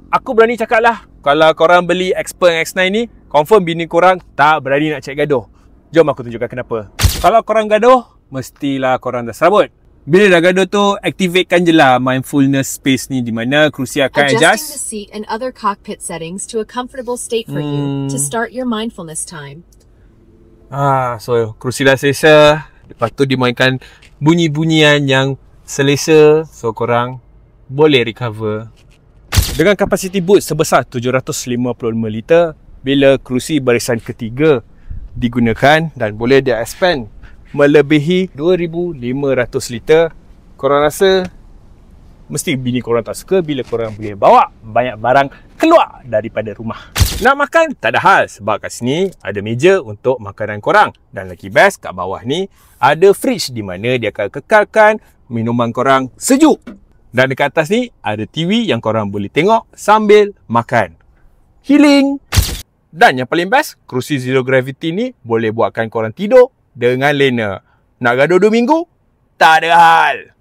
aku berani cakap lah, kalau korang beli Xpeng X9 ni, confirm bini korang tak berani nak cek gaduh. Jom aku tunjukkan kenapa. Kalau korang gaduh, mestilah korang dah serabut. Bila dah gaduh tu, activatekan je lah mindfulness space ni, di mana kerusi akan Adjusting adjust the seat and other cockpit settings to a comfortable state for you to start your mindfulness time. So kerusi dah selesa. Lepas tu dimainkan bunyi-bunyian yang selesa, so korang boleh recover. Dengan kapasiti boot sebesar 755 liter, bila kerusi barisan ketiga digunakan dan boleh dia expand melebihi 2500 liter, korang rasa mesti bini korang tak suka bila korang boleh bawa banyak barang keluar daripada rumah. Nak makan? Tak ada hal, sebab kat sini ada meja untuk makanan korang. Dan lagi best, kat bawah ni ada fridge di mana dia akan kekalkan minuman korang sejuk. Dan dekat atas ni ada TV yang korang boleh tengok sambil makan. Healing! Dan yang paling best, kerusi Zero Gravity ni boleh buatkan korang tidur dengan lena. Nak gaduh 2 minggu? Tak ada hal!